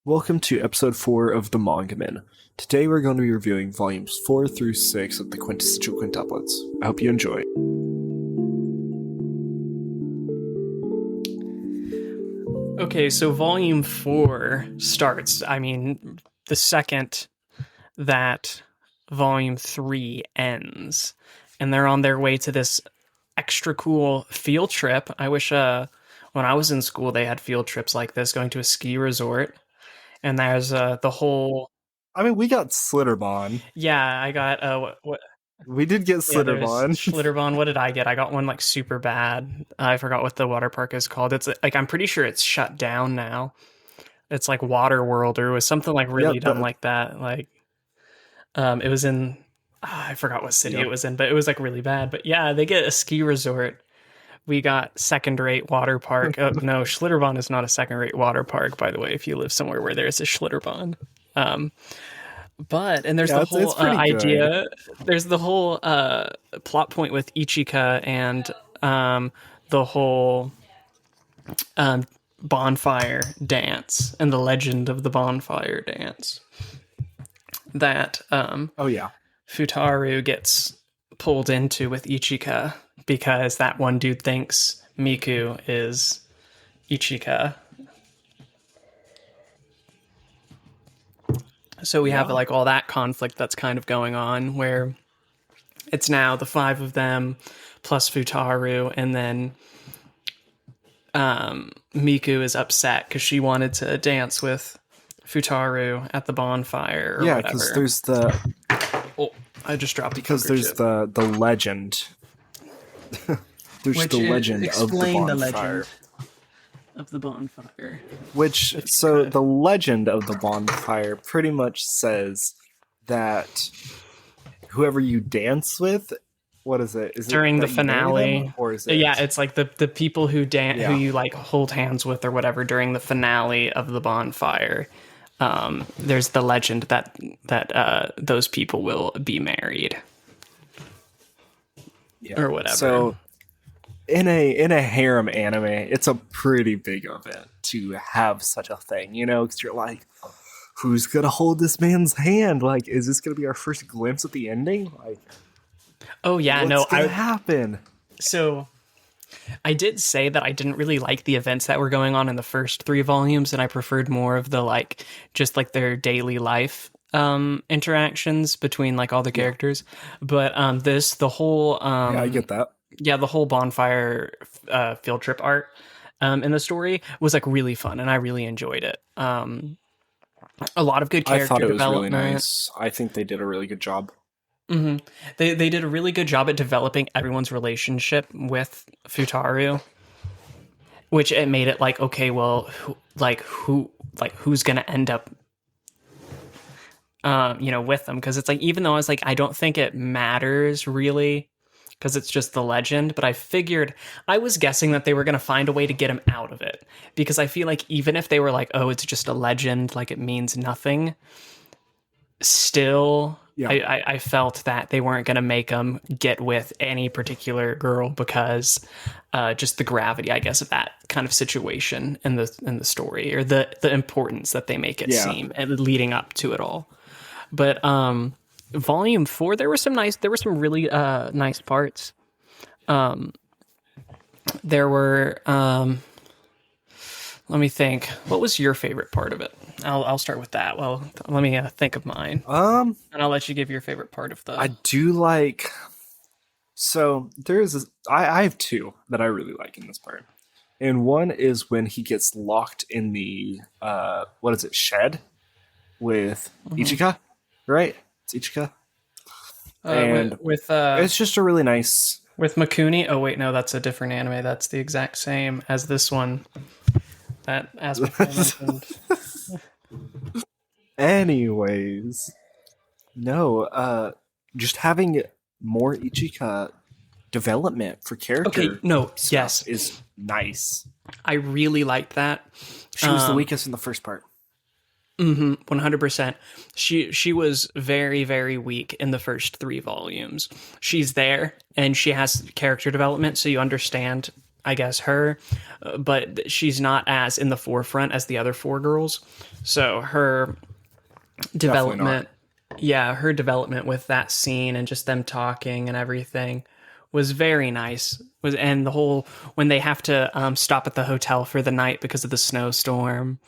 Welcome to episode 4 of The Manga Men. Today we're going to be reviewing volumes 4 through 6 of the Quintessential Quintuplets. I hope you enjoy. Okay, so volume 4 starts, the second that volume 3 ends. And they're on their way to this extra cool field trip. I wish when I was in school they had field trips like this, going to a ski resort. And there's the whole... we got Slitterbond. Yeah, I got... what? We did get Slitterbond. Schlitterbahn. What did I get? I got one like super bad. I forgot what the water park is called. It's like I'm pretty sure it's shut down now. It's like Water World or was something like really dumb like that. Like, it was in I forgot what city it was in, but it was like really bad. But yeah, they get a ski resort. We got second-rate water park. Oh, no, Schlitterbahn is not a second-rate water park, by the way. If you live somewhere where there's a Schlitterbahn. But there's the whole idea. There's the whole plot point with Ichika and the whole bonfire dance and the legend of the bonfire dance. That Futaru gets pulled into with Ichika because that one dude thinks Miku is Ichika. So we have like all that conflict that's kind of going on where it's now the 5 of them plus Futaru, and then Miku is upset because she wanted to dance with Futaru at the bonfire or whatever. Because there's the... Oh, I just dropped Because there's the legend. There's the legend of the bonfire. Of the bonfire. The legend of the bonfire pretty much says that whoever you dance with, what is it? Is during it the finale, or is it? Yeah, it's like the people who dance, who you like hold hands with or whatever during the finale of the bonfire. There's the legend that those people will be married, or whatever. So, in a harem anime, it's a pretty big event to have such a thing, because you're like, who's gonna hold this man's hand? Like, is this gonna be our first glimpse at the ending? Like, what's gonna happen? So, I did say that I didn't really like the events that were going on in the first 3 volumes, and I preferred more of the just their daily life interactions between like all the characters. But the whole I get that. Yeah, the whole bonfire field trip art in the story was like really fun, and I really enjoyed it. A lot of good character development. I thought it was really nice. I think they did a really good job. Mm-hmm. They did a really good job at developing everyone's relationship with Futaru, which it made it like, okay, well, who's gonna end up with them? Because it's like, even though I was like, I don't think it matters really, because it's just the legend, but I was guessing that they were going to find a way to get him out of it, because I feel like even if they were like, oh, it's just a legend, like it means nothing, still, I felt that they weren't going to make him get with any particular girl because just the gravity, I guess, of that kind of situation in the story, or the importance that they make it seem and leading up to it all. But Volume 4, there were some really nice parts. There were let me think. What was your favorite part of it? I'll start with that. Well, let me think of mine. And I'll let you give your favorite part of the... I do like... So, I have 2 that I really like in this part. And one is when he gets locked in the, shed with Ichika, right? It's Ichika. And it's just a really nice... With Makuni? Oh, wait, no, that's a different anime. That's the exact same as this one. That aspect I mentioned. Anyways. No, just having more Ichika development for character is nice. I really liked that. She was the weakest in the first part. 100%. She was very, very weak in the first 3 volumes. She's there and she has character development, so you understand I guess her, but she's not as in the forefront as the other four girls. So her Definitely not. development, yeah, her development with that scene and just them talking and everything was very nice. Was and the whole when they have to stop at the hotel for the night because of the snowstorm,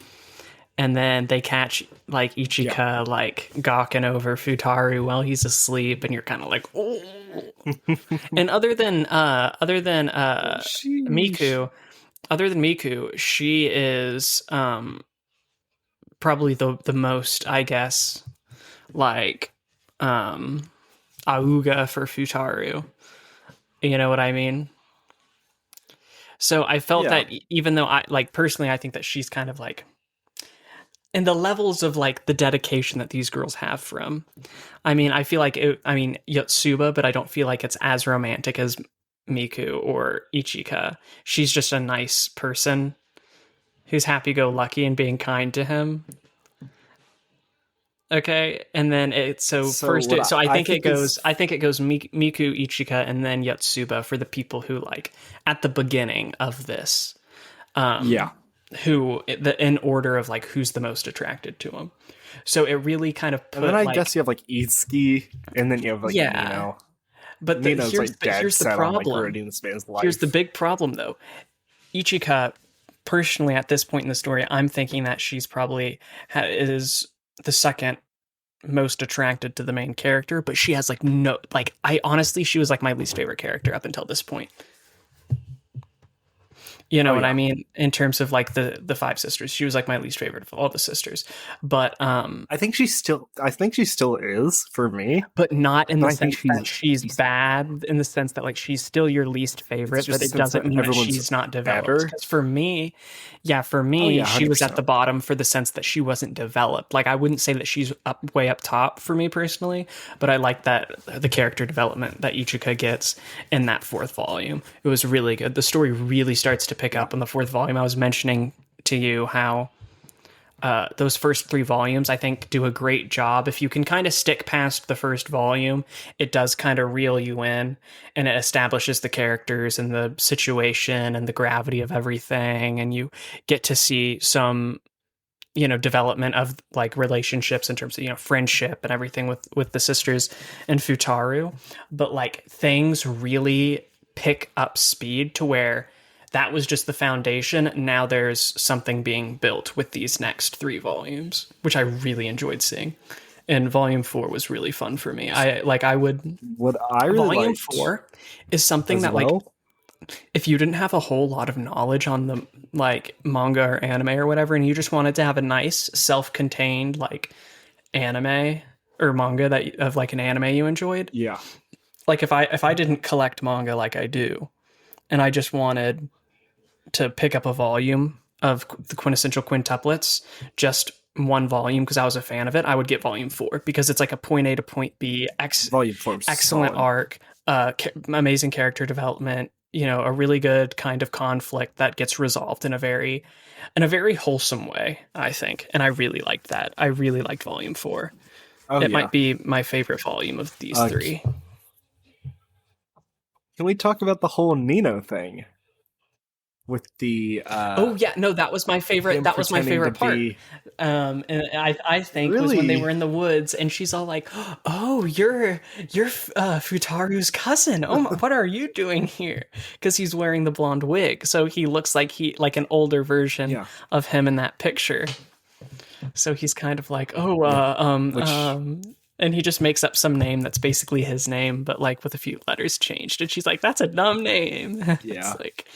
and then they catch like Yeah. Ichika like gawking over Futaru while he's asleep, and you're kind of like, oh. And Sheesh. Miku, other than Miku, she is probably the most, I guess, like Auga for Futaru. You know what I mean? So I felt Yeah. that even though I like personally, I think that she's kind of like and the levels of like the dedication that these girls have from. I mean, I feel like Yotsuba, but I don't feel like it's as romantic as Miku or Ichika. She's just a nice person who's happy-go-lucky and being kind to him. Okay, and then it's so So first. what So I I think it think goes. is I think it goes Miku, Ichika, and then Yotsuba for the people who like at the beginning of this, yeah. who in order of like who's the most attracted to him. So it really kind of And then put I like guess you have like Itsuki, and then you have like yeah. Nino. But Nino's like dead here's the set on like problem. ruining this man's Here's the life. big problem though. Ichika, personally, at this point in the story, I'm thinking that she's probably is the second most attracted to the main character, but she has like no like I honestly she was like my least favorite character up until this point. You know Oh what I yeah. mean? In terms of like the five sisters, she was like my least favorite of all the sisters. But I think she still is for me, but not in but the I think sense that she's she's bad, in the sense that like she's still your least it's favorite, but just a it sense doesn't that mean that everyone's she's not developed. better. Because for me, yeah, for Oh me yeah, she was at 100%. the bottom for the sense that she wasn't developed. Like I wouldn't say that she's up way up top for me personally, but I like that the character development that Ichika gets in that fourth volume. It was really good. The story really starts to pick Yeah. up in the fourth volume. I was mentioning to you how those first three volumes, I think, do a great job. If you can kind of stick past the first volume, it does kind of reel you in, and it establishes the characters and the situation and the gravity of everything. And you get to see some, development of like relationships in terms of, friendship and everything with the sisters and Futaru. But like things really pick up speed to where that was just the foundation. Now there's something being built with these next three volumes, which I really enjoyed seeing. And volume four was really fun for me. I would What I really volume liked four is something as that like well. if you didn't have a whole lot of knowledge on the like manga or anime or whatever, and you just wanted to have a nice self-contained like anime or manga that of like an anime you enjoyed. Yeah. Like if I didn't collect manga like I do, and I just wanted to pick up a volume of the Quintessential Quintuplets, just one volume because I was a fan of it, I would get volume four because it's like a point A to point B, Volume 4 was excellent solid. arc, amazing character development, a really good kind of conflict that gets resolved in a very wholesome way, I think. And I really liked that. I really liked volume four. Oh It yeah. might be my favorite volume of these Uh, three. can we talk about the whole Nino thing with the Oh yeah, no, that was my favorite. him That was my pretending to favorite part. be And I think was when they were really in the woods, and she's all like, "Oh, you're Futaru's cousin. Oh, what are you doing here?" Because he's wearing the blonde wig, so he looks like he like an older version yeah, of him in that picture. So he's kind of like, "Oh, yeah, which and he just makes up some name that's basically his name, but like with a few letters changed. And she's like, "That's a dumb name." yeah. It's like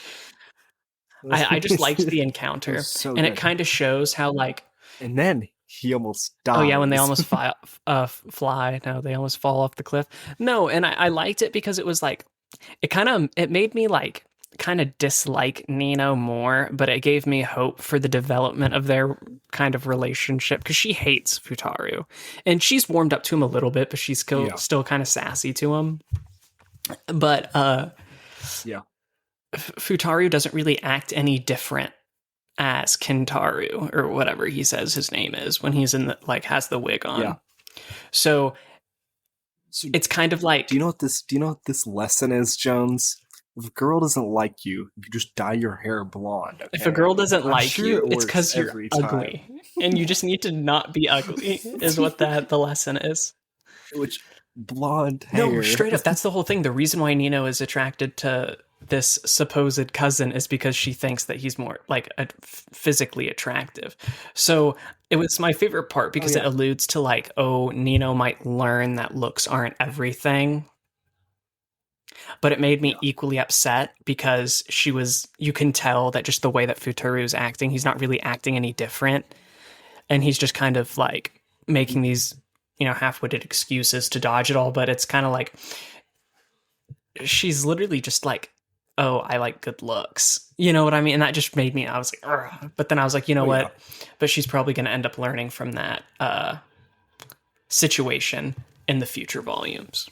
I just liked the It was encounter, so and it good. kind of shows how like And then he almost oh yeah, when they dies. almost fly, no, they almost fall off the cliff. No, and I liked it because it was like it made me like kind of dislike Nino more, but it gave me hope for the development of their kind of relationship because she hates Futaru, and she's warmed up to him a little bit, but she's Yeah, still kind of sassy to him. But yeah, Futaru doesn't really act any different as Kentaru or whatever he says his name is when he's in the like has the wig yeah. on. So So it's kind of do you like know what this? Do you know what this lesson is, Jones? If a girl doesn't like you, you just dye your hair blonde, If a okay? girl doesn't I'm like sure you, it it's works because you're every time. ugly. And you just need to not be ugly, is what the lesson is. Which, blonde No, hair. straight up, that's the whole thing. The reason why Nino is attracted to this supposed cousin is because she thinks that he's more like physically attractive. So it was my favorite part Oh, because it yeah. alludes to like, oh, Nino might learn that looks aren't everything. But it made me Yeah. equally upset because you can tell that just the way that Futaro is acting, he's not really acting any different. And he's just kind of like making these, half-witted excuses to dodge it all. But it's kind of like, she's literally just like, oh, I like good looks. You know what I mean? And that just made me, I was like, ugh. But then I was like, you know Oh, yeah. what? But she's probably going to end up learning from that situation in the future volumes.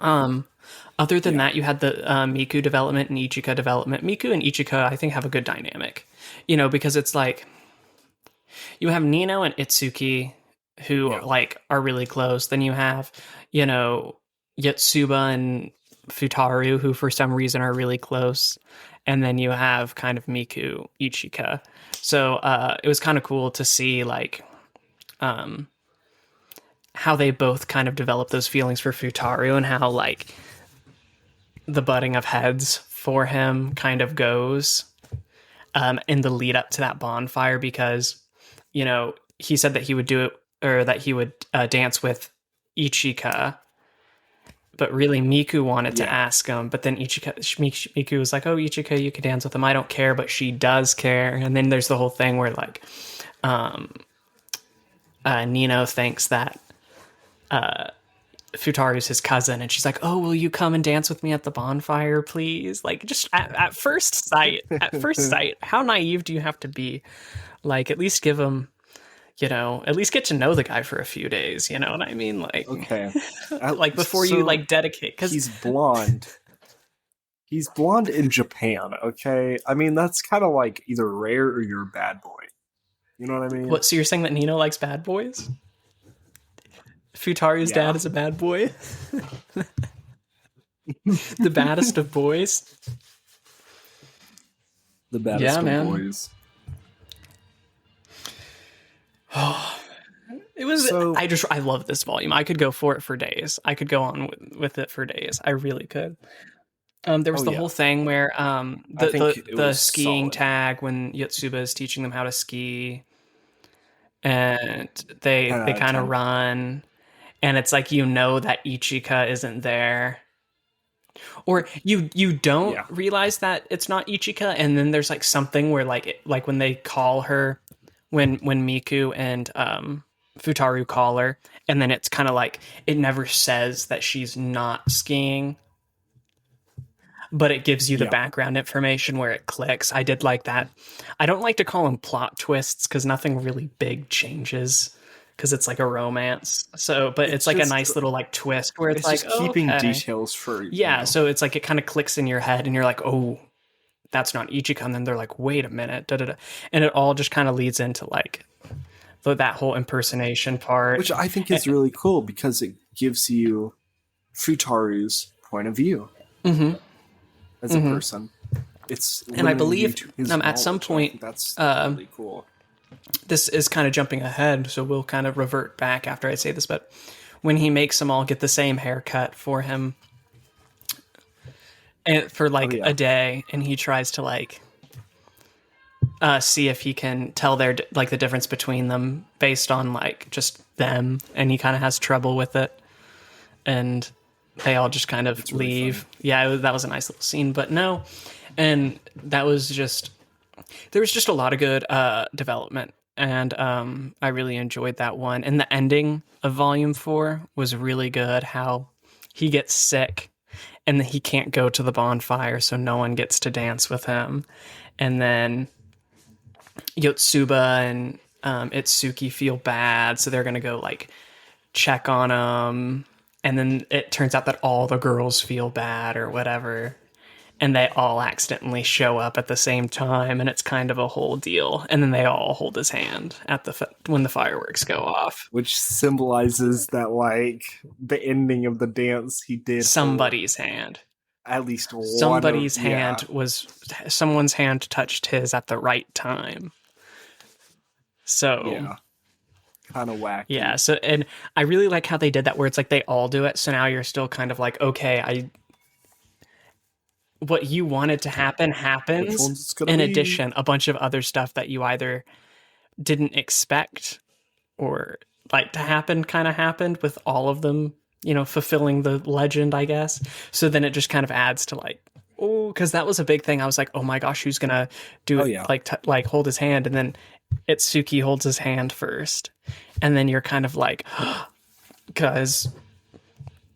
Other than Yeah. that, you had the Miku development and Ichika development. Miku and Ichika, I think, have a good dynamic, because it's like you have Nino and Itsuki, who Yeah. like are really close. Then you have, you know, Yotsuba and Futaru, who for some reason are really close. And then you have kind of Miku, Ichika. So it was kind of cool to see like how they both kind of develop those feelings for Futaru and how like the butting of heads for him kind of goes in the lead up to that bonfire because he said that he would do it or that he would dance with Ichika, but really Miku wanted to Yeah. ask him, but then Miku was like, oh, Ichika, you can dance with him, I don't care, but she does care. And then there's the whole thing where like Nino thinks that Futaru's his cousin, and she's like, "Oh, will you come and dance with me at the bonfire, please?" Like, just at first sight, how naive do you have to be? Like, at least give him, at least get to know the guy for a few days. You know what I mean? Like, Okay. like before you So like dedicate, because he's blonde. He's blonde in Japan, okay? I mean, that's kind of like either rare or you're a bad boy. You know what I mean? what? So you're saying that Nino likes bad boys? Futaru's dad Yeah. is a bad boy, the baddest of boys. The Yeah, baddest of man. boys. It was. So, I love this volume. I could go for it for days. I could go on with it for days. I really could. There was oh the yeah. whole thing where I the think the it the was skiing solid. tag when Yotsuba is teaching them how to ski, and they 10 out of kind of 10. run, and it's like that Ichika isn't there, or you don't Yeah. realize that it's not Ichika, and then there's like something where like when they call her, when Miku and Futaru call her, and then it's kind of like it never says that she's not skiing, but it gives you the Yeah. background information where it clicks. I did like that. I don't like to call them plot twists because nothing really big changes because it's like a romance. So, but it's It's like a just nice little like twist where it's it's like, just oh, keeping okay. details for, Yeah, so it's like it kind of clicks in your head and you're like, oh, that's not Ichika. And then they're like, wait a minute, da da da. And it all just kind of leads into like that whole impersonation part. which I think is really cool because it gives you Futaru's point of view as a person. It's And I limiting you believe to his at some knowledge, and I point, think that's uh, really cool. this is kind of jumping ahead, so we'll kind of revert back after I say this, but when he makes them all get the same haircut for him and for Oh like yeah. a day, and he tries to like see if he can tell their like the difference between them based on like just them, and he kind of has trouble with it, and they all just kind of It's really funny. leave. Yeah, that was a nice little scene, but no, and that was just there was just a lot of good development, and I really enjoyed that one. And the ending of Volume 4 was really good. How he gets sick and he can't go to the bonfire, so no one gets to dance with him. And then Yotsuba and Itsuki feel bad, so they're gonna go like check on him. And then it turns out that all the girls feel bad or whatever, and they all accidentally show up at the same time, and it's kind of a whole deal. And then they all hold his hand at when the fireworks go off. Which symbolizes that like the ending of the dance he did hold Somebody's hand. at least one of someone's hand touched his at the right time. So yeah, kind of wacky. yeah, so and I really like how they did that where it's like they all do it, so now you're still kind of like, okay, what you wanted to happen Which happens. one's gonna In be? addition, a bunch of other stuff that you either didn't expect or like to happen kind of happened with all of them, fulfilling the legend, I guess. So then it just kind of adds to like, oh, because that was a big thing. I was like, oh my gosh, who's gonna do Oh it? yeah. Like hold his hand, and then Itsuki holds his hand first, and then you're kind of like, because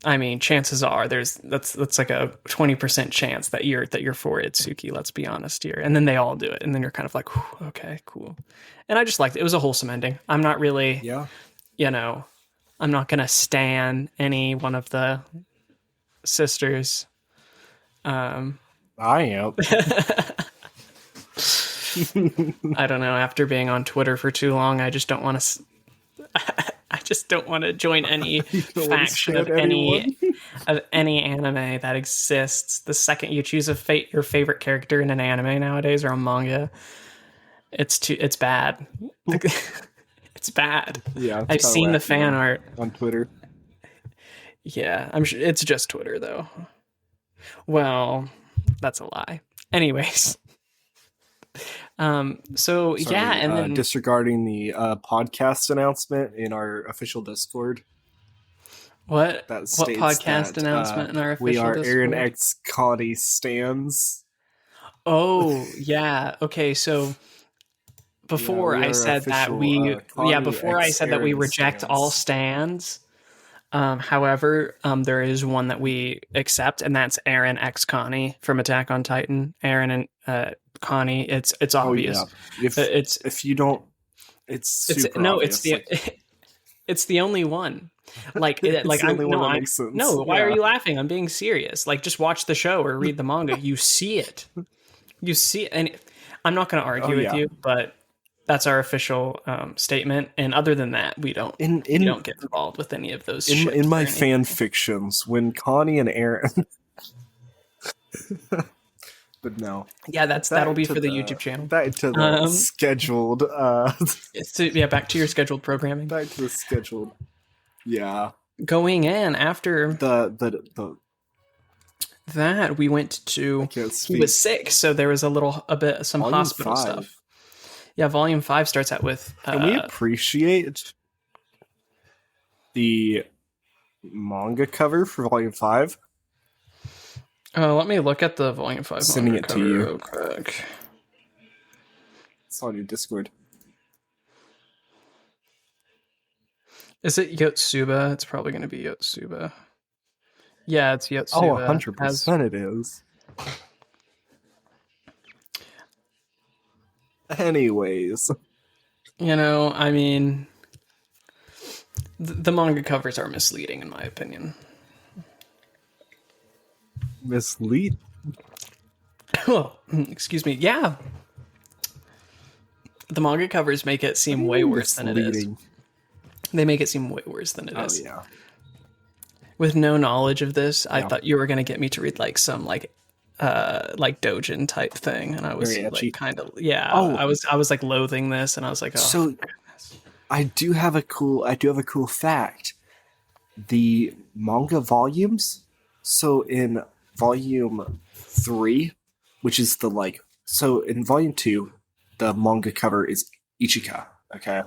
I mean, chances are that's like a 20% chance that you're for Itsuki. Let's be honest here. And then they all do it, and then you're kind of like, okay, cool. And I just liked it. It was a wholesome ending. I'm not really, Yeah. I'm not gonna stan any one of the sisters. I am. I don't know. After being on Twitter for too long, I just don't want to. I just don't want to join any faction of any anime that exists. The second you choose your favorite character in an anime nowadays or a manga, it's bad. It's bad. Yeah, I've seen the fan art on Twitter. Yeah, I'm sure it's just Twitter though. Well, that's a lie. Anyways. So Sorry, yeah, and then disregarding the podcast announcement in our official Discord. What That podcast announcement in our official we are Discord? Aaron X Connie stands. Oh yeah, okay. So before I said that we reject all stands. However, there is one that we accept, and that's Aaron X Connie from Attack on Titan. Aaron and Connie. It's obvious. Oh, yeah. If you don't, it's super obvious. It's the only one. Like why are you laughing? I'm being serious. Like, just watch the show or read the manga. You see it. And I'm not going to argue with you, but that's our official statement. And other than that, we don't get involved with any of those. In my fan fictions, when Connie and Aaron, but no, yeah, that'll be for the YouTube channel. Back to the scheduled. Back to your scheduled programming. Back to the scheduled. Yeah. Going in after the that, we went to. He was sick, so there was some Volume hospital 5. Stuff. Yeah, Volume 5 starts out with. Can we appreciate the manga cover for Volume 5? Let me look at the Volume 5 Sending manga it to you real quick. It's on your Discord. Is it Yotsuba? It's probably going to be Yotsuba. Yeah, it's Yotsuba. Oh, 100% it is. Anyways. I mean, the manga covers are misleading, in my opinion. Mislead? Oh, excuse me. Yeah. The manga covers make it seem way worse than it is. They make it seem way worse than it is. Oh, yeah. With no knowledge of this, I thought you were going to get me to read like some like doujin type thing, and I was like kind of I was like loathing this, and I was like, oh. So goodness. I do have a cool fact. The manga volumes. So in Volume 3, which is in Volume 2, the manga cover is Ichika. Okay.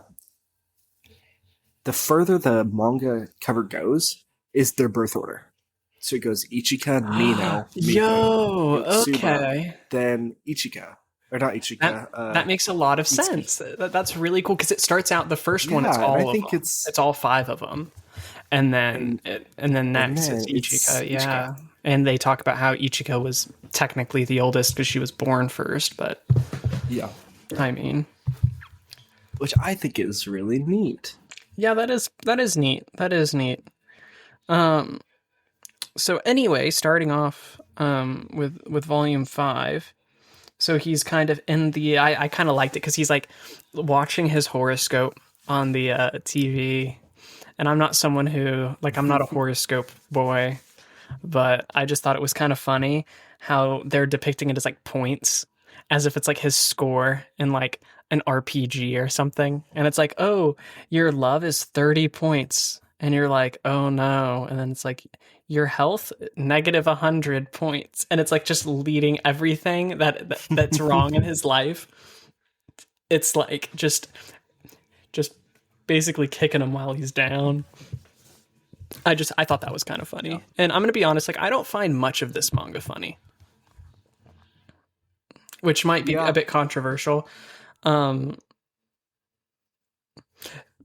The further the manga cover goes is their birth order. So it goes Ichika, Mino, Miko, Yotsuba, okay. Then Ichika. Or not Ichika. That makes a lot of sense. That's really cool because it starts out the first one. It's all it's all 5 of them, and then next it's Ichika. Yeah, and they talk about how Ichika was technically the oldest because she was born first. But yeah, I mean, which I think is really neat. Yeah, that is neat. That is neat. So anyway, starting off with Volume 5. So he's kind of in the... I kind of liked it because he's like watching his horoscope on the TV. And I'm not someone who... Like, I'm not a horoscope boy. but I just thought it was kind of funny how they're depicting it as like points, as if it's like his score in like an RPG or something. And it's like, oh, your love is 30 points. And you're like, oh no. And then it's like, your health, negative 100 points. And it's like just leading everything that's wrong in his life. It's like just basically kicking him while he's down. I thought that was kind of funny. Yeah. And I'm gonna be honest, like I don't find much of this manga funny, which might be Yeah. a bit controversial. Um,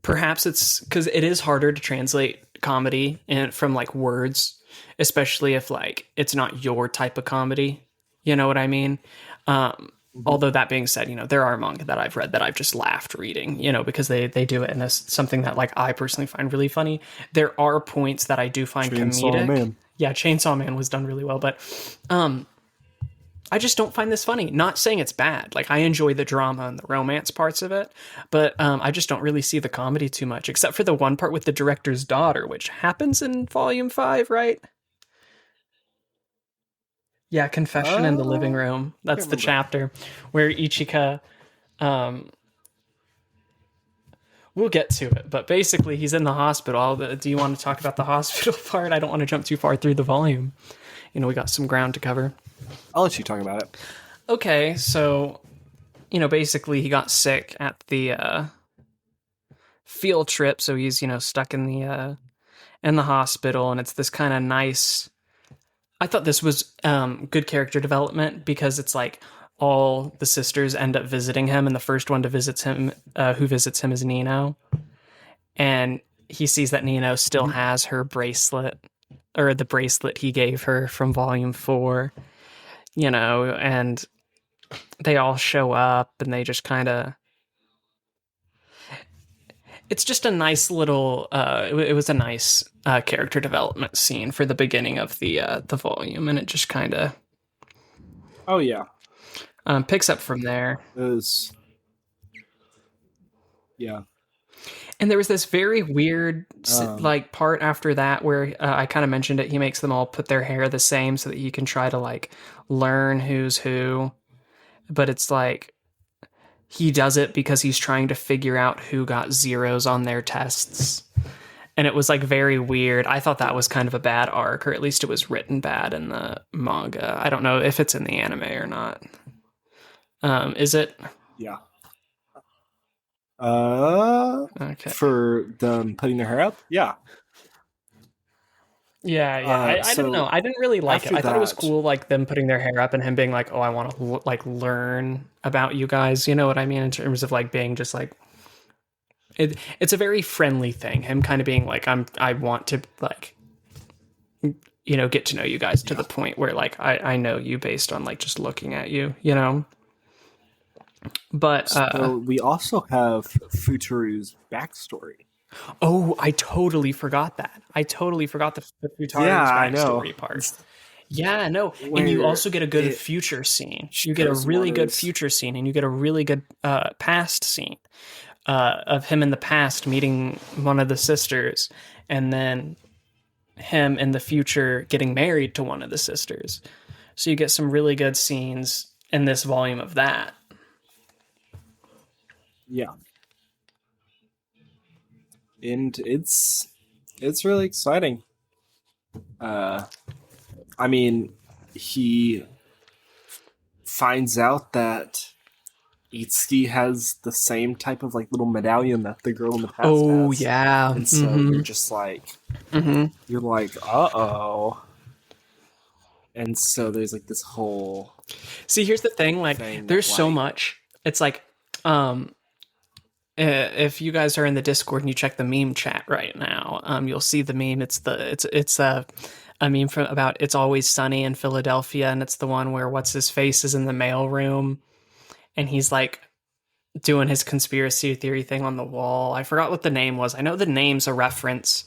Perhaps it's because it is harder to translate comedy and from like words, especially if like it's not your type of comedy. You know what I mean? Mhm. Although that being said, there are manga that I've read that I've just laughed reading, because they do it in something that like I personally find really funny. There are points that I do find Chainsaw comedic. Man. Yeah, Chainsaw Man was done really well, but I just don't find this funny. Not saying it's bad. Like I enjoy the drama and the romance parts of it, but I just don't really see the comedy too much, except for the one part with the director's daughter, which happens in volume 5, right? Yeah, Confession in the Living Room. I can't That's the remember. chapter where Ichika, um, we'll get to it, but basically he's in the hospital. Do you want to talk about the hospital part? I don't want to jump too far through the volume. We got some ground to cover. I'll let you talk about it. Okay, so basically he got sick at the field trip, so he's stuck in the hospital, and it's this kind of nice. I thought this was good character development because it's like all the sisters end up visiting him, and the first one to who visits him is Nino, and he sees that Nino still Mhm. has her bracelet, or the bracelet he gave her from Volume 4, and they all show up, and they just kind of. It's just a nice little. It was a nice character development scene for the beginning of the volume, and it just kind of Oh yeah, picks up from there. it was. Yeah. And there was this very weird Um. like part after that where I kind of mentioned it. He makes them all put their hair the same so that you can try to like learn who's who. But it's like he does it because he's trying to figure out who got zeros on their tests. And it was like very weird. I thought that was kind of a bad arc, or at least it was written bad in the manga. I don't know if it's in the anime or not. Is it? Yeah. Okay. For them putting their hair up. Yeah. Yeah, yeah. I don't know. So I didn't really like it. after I thought it was that, cool, like them putting their hair up and him being like, "Oh, I want to like learn about you guys." You know what I mean? In terms of like being just like it's a very friendly thing. Him kind of being like, I want to like get to know you guys to yeah. the point where like I know you based on like just looking at you. But So we also have Futuru's backstory. oh, I totally forgot that. I totally forgot the Yeah, Futaru's I know. backstory part. Yeah, no, and you Where also get a good it future scene. You get a shows really one good is future scene, and you get a really good past scene of him in the past meeting one of the sisters, and then him in the future getting married to one of the sisters. So you get some really good scenes in this volume of that. yeah, and it's really exciting. Uh, I mean, he finds out that Itsuki has the same type of like little medallion that the girl in the past Oh has, yeah. and so Mm-hmm. Mm-hmm. you're like, uh oh, and so there's like this whole See, here's the thing. Like, thing there's that so like much. It's like, um, if you guys are in the Discord and you check the meme chat right now, you'll see the meme. It's a meme from about It's Always Sunny in Philadelphia, and it's the one where what's his face is in the mailroom, and he's like doing his conspiracy theory thing on the wall. I forgot what the name was. I know the name's a reference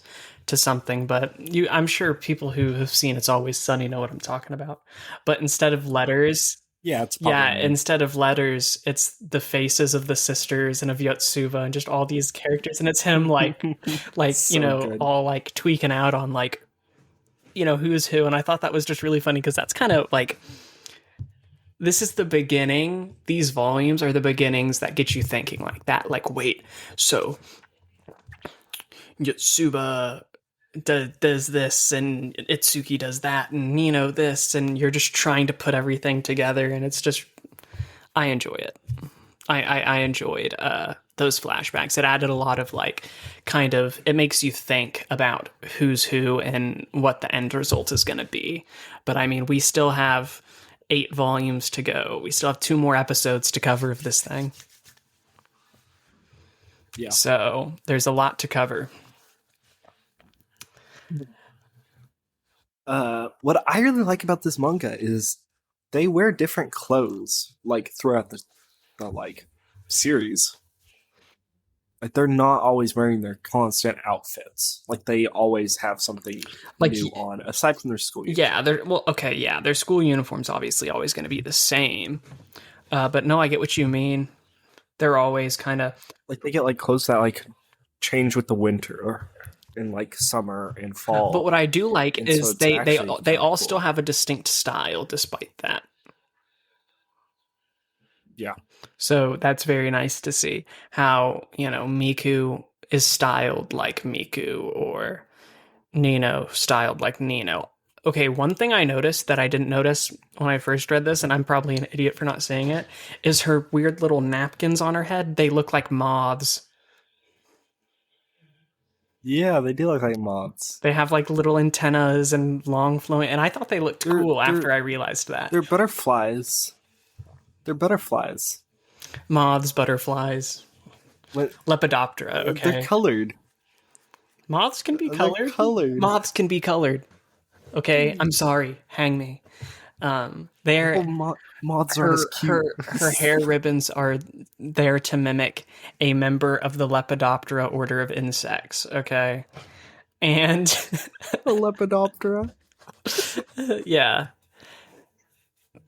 to something, but I'm sure people who have seen It's Always Sunny know what I'm talking about. But instead of letters, yeah, it's a popular yeah, meme. instead of letters, it's the faces of the sisters and of Yotsuba and just all these characters, and it's him like So good. all like tweaking out on like who's who, and I thought that was just really funny because that's kind of like, this is the beginning. These volumes are the beginnings that get you thinking like that. Like, wait, so Yotsuba does this, and Itsuki does that, and this, and you're just trying to put everything together, and it's just, I enjoy it. I enjoyed those flashbacks. It added a lot of like, kind of, it makes you think about who's who and what the end result is going to be. But I mean, we still have 8 volumes to go. We still have 2 more episodes to cover of this thing. Yeah. So there's a lot to cover. What I really like about this manga is they wear different clothes like throughout the like series. Like they're not always wearing their constant outfits. Like they always have something Like, new on aside from their school uniform. yeah, their school uniform's obviously always going to be the same. But no, I get what you mean. They're always kind of like they get like clothes that like change with the winter and like summer and fall. But what I do like And is so it's they actually all cool. still have a distinct style despite that. Yeah. So that's very nice to see how, Miku is styled like Miku, or Nino styled like Nino. Okay, one thing I noticed that I didn't notice when I first read this, and I'm probably an idiot for not saying it, is her weird little napkins on her head. They look like moths. Yeah, they do look like moths. They have like little antennas and long flowing, and I thought they looked cool after I realized that. They're butterflies. They're butterflies. Moths, butterflies, Lepidoptera. Okay, They're colored. moths can be They're colored. colored. Moths can be colored. Okay, I'm sorry. Hang me. They're Moths aren't as cute. her hair ribbons are there to mimic a member of the Lepidoptera order of insects. Okay, and A Lepidoptera. yeah,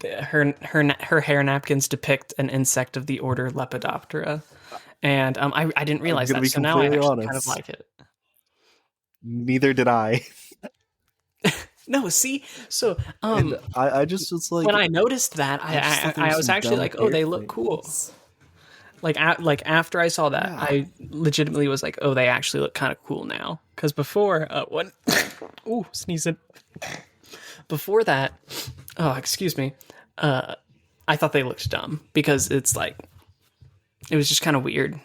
her hair napkins depict an insect of the order Lepidoptera, and I didn't realize that, so now I actually kind of like it. Neither did I. No, see, so And I just was like, when I noticed that, I was actually like, oh, they look cool. Like after I saw that, I legitimately was like, oh, they actually look kind of cool now. Because before, what? Ooh, sneezing. Before that, oh, excuse me. I thought they looked dumb because it's like, it was just kind of weird.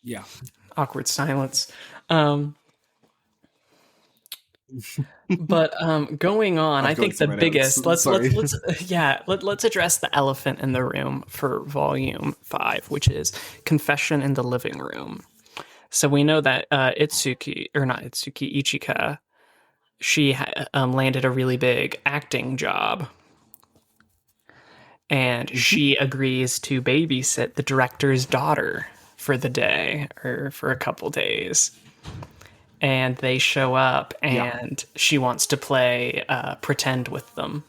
yeah. Awkward silence. But going on, I think the biggest let's address the elephant in the room for volume 5, which is Confession in the Living Room. So we know that Ichika, she landed a really big acting job, and she agrees to babysit the director's daughter for the day, or for a couple days. And they show up, and she wants to play pretend with them.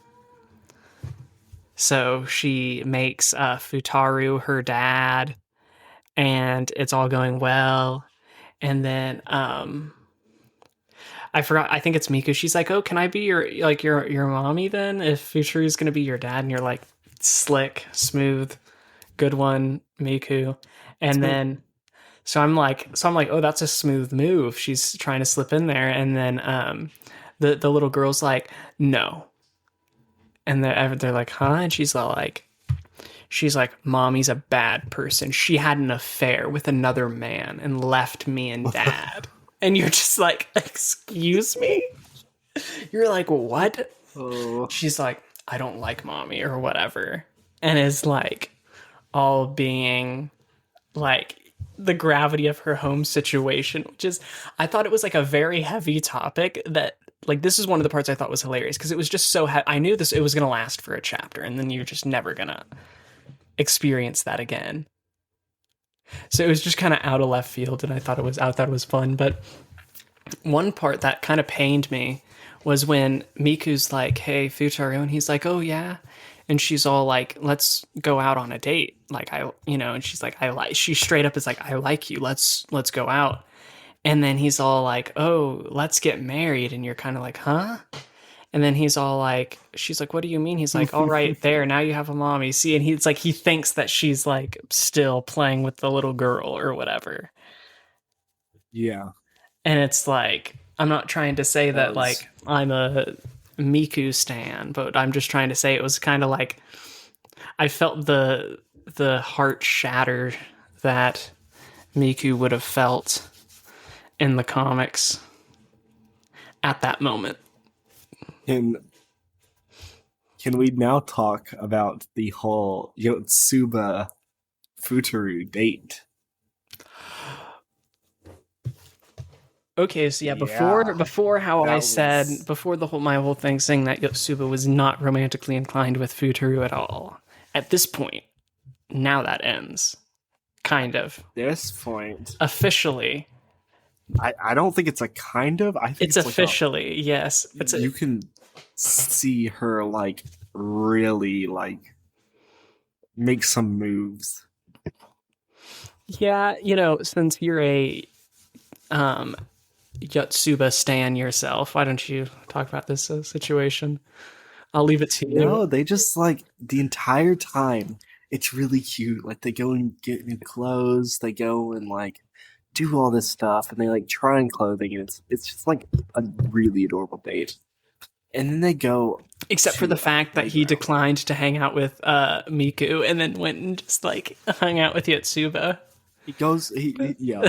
So she makes Futaru her dad, and it's all going well. And then I forgot, I think it's Miku. She's like, oh, can I be your mommy then, if Futaru's gonna be your dad? And you're like, slick, smooth, good one, Miku. And then so I'm like, oh, that's a smooth move. She's trying to slip in there, and then the little girl's like, no. And they're like, huh? And she's like, mommy's a bad person. She had an affair with another man and left me and dad. And you're just like, excuse me? You're like, what? Oh. She's like, I don't like mommy or whatever. And is like, all being like, the gravity of her home situation, which is, I thought it was like a very heavy topic that, like, this is one of the parts I thought was hilarious because it was just so I knew it was going to last for a chapter, and then you're just never going to experience that again. So it was just kind of out of left field, and I thought it was fun. But one part that kind of pained me was when Miku's like, hey, Futaro, and he's like, oh yeah, and she's all like, let's go out on a date. Like, and she's like, she straight up is like, I like you. Let's go out. And then he's all like, oh, let's get married. And you're kind of like, huh? And then he's all like, she's like, what do you mean? He's like, all right, there, now you have a mommy. See, and he's like, he thinks that she's like still playing with the little girl or whatever. Yeah, And it's like, I'm not trying to say that that was like I'm a Miku stan, but I'm just trying to say it was kind of like I felt the heart shatter that Miku would have felt in the comics at that moment. can can we now talk about the whole Yotsuba Futuru date? Okay, so yeah, Yeah, before how I that said was before the whole my whole thing saying that Yotsuba was not romantically inclined with Futuru at all. At this point, now that ends, kind of this point. officially. I don't think it's a kind of. I think It's it's like a. officially yes. You can see her like really like make some moves. Yeah, since you're a um Yotsuba stan yourself, why don't you talk about this situation? I'll leave it to you. No, they just like the entire time. It's really cute. Like they go and get new clothes. They go and like do all this stuff, and they like try on clothing, and it's just like a really adorable date. And then they go Except for to the a fact that he playground. declined to hang out with Miku and then went and just like hung out with Yotsuba. He goes, yeah,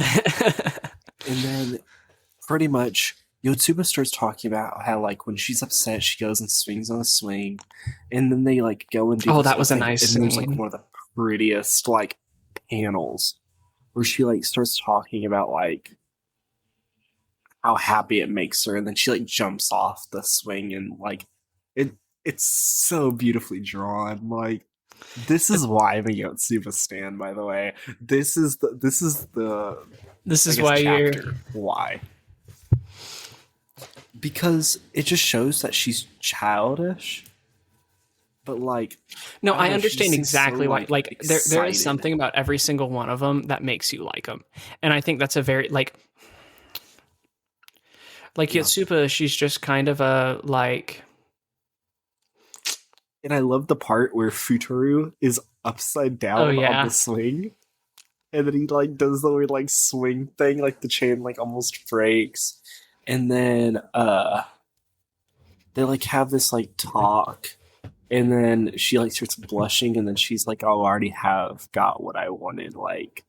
and then pretty much Yotsuba starts talking about how like when she's upset, she goes and swings on a swing, and then they like go and do Oh, this that whole was a thing, nice and there's like scene. one of the prettiest like panels where she like starts talking about like how happy it makes her, and then she like jumps off the swing and like it. It's so beautifully drawn. Like this is why I'm a Yotsuba stan. By the way, this is the This I is guess why you're. chapter why because it just shows that she's childish, but like No, I don't I know, she just understand seems so exactly why. like Like there is excited. something about every single one of them that makes you like them, and I think that's a very like Yeah, Yotsuba. She's just kind of a like. and I love the part where Futuru is upside Oh down on the yeah, swing, and then he like does the weird like swing thing, like the chain like almost breaks, and then they like have this like talk, and then she like starts blushing, and then she's like, "Oh, I already have got what I wanted. Like,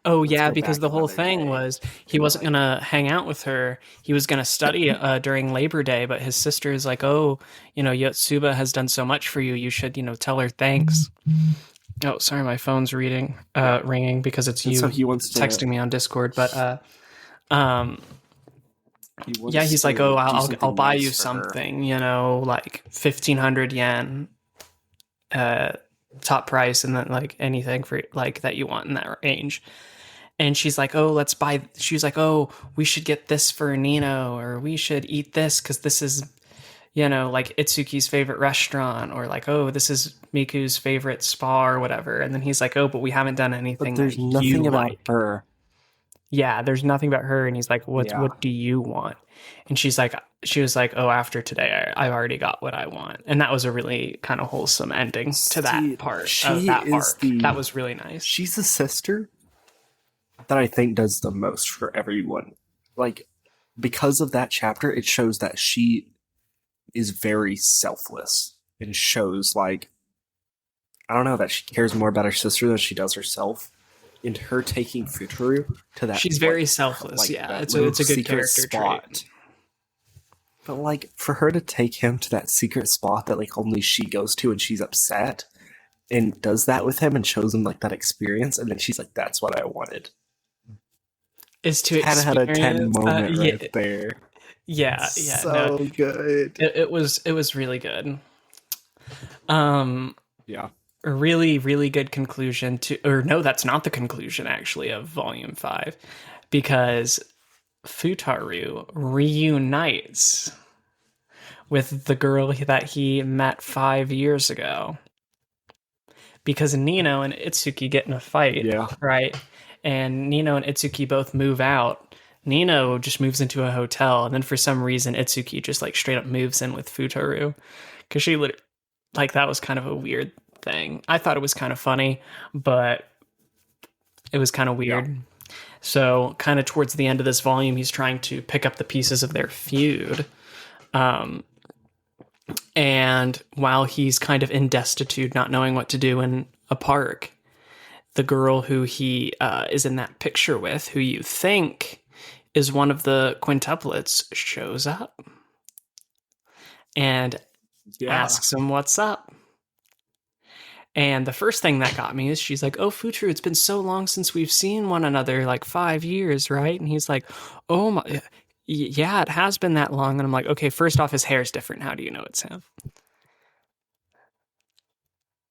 oh let's yeah, go because back the whole another thing day." was he And they're wasn't like, gonna hang out with her. He was gonna study during Labor Day, but his sister is like, "Oh, Yotsuba has done so much for you. You should, tell her thanks." Oh, sorry, my phone's yeah. ringing because it's And so you texting me on Discord. But um, he yeah, wants he's like, "Oh, to do I'll something buy nice you for her. something, like 1,500 yen, uh, top price, and then like anything for like that you want in that range." And she's like, "Oh, let's buy." She's like, "Oh, we should get this for Nino, or we should eat this because this is, like Itsuki's favorite restaurant, or like, oh, this is Miku's favorite spa or whatever." And then he's like, "Oh, but we haven't done But anything that there's you nothing about like." her. Yeah, there's nothing about her. And he's like, Yeah. what do you want? And she was like, "Oh, after today, I've already got what I want." And that was a really kind of wholesome ending to that See, part of she that is arc. That the was really nice. she's the sister that I think does the most for everyone. Like because of that chapter, it shows that she is very selfless and shows like I don't know that she cares more about her sister than she does herself. And her taking Futuru to that She's very selfless. like Yeah, that it's a little it's a good secret character trait. spot. But like for her to take him to that secret spot that like only she goes to and she's upset and does that with him and shows him like that experience and then she's like, that's what I wanted. Is to 10 out of 10 experience. moment Yeah, right there. yeah, It's yeah. No, so good. it was really good. Um, Yeah. a really really good conclusion to, or no, that's not the conclusion actually of Volume 5, because Futaru reunites with the girl that he met 5 years ago. because Nino and Itsuki get in a fight, Yeah. right? And Nino and Itsuki both move out. Nino just moves into a hotel, and then for some reason Itsuki just like straight up moves in with Futoru because like that was kind of a weird thing. I thought it was kind of funny, but it was kind of Yeah. weird. So, kind of towards the end of this volume, he's trying to pick up the pieces of their feud. And while he's kind of in destitute, not knowing what to do in a park, the girl who he is in that picture with, who you think is one of the quintuplets, shows up and asks him what's up. And the first thing that got me is she's like, "Oh, Futru, it's been so long since we've seen one another, like 5 years, right?" And he's like, "Oh my, yeah, it has been that long." And I'm like, "Okay, first off, his hair's different. How do you know it's him?"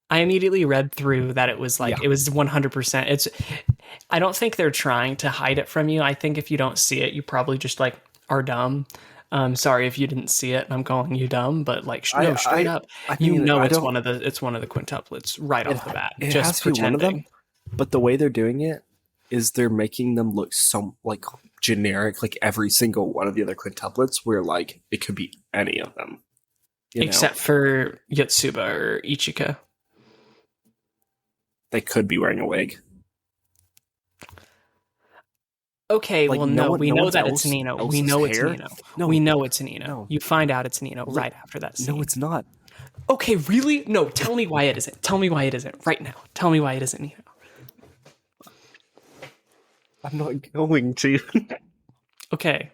I immediately read through that it was like it was 100%. I don't think they're trying to hide it from you. I think if you don't see it, you probably just like are dumb. Sorry if you didn't see it, and I'm calling you dumb, but like no, straight up, mean, it's one of the quintuplets right off the bat. It just has to be one of them, but the way they're doing it is they're making them look so like generic, like every single one of the other quintuplets, where like it could be any of them, except for Yotsuba or Ichika. They could be wearing a wig. Okay, like, well, no, we know that it's Nino. We know it's Nino. No, we know it's Nino. No. You find out it's Nino right after that scene. No, it's not. Okay, really? No, tell me why it isn't. Tell me why it isn't right now. Tell me why it isn't Nino. I'm not going to. Okay.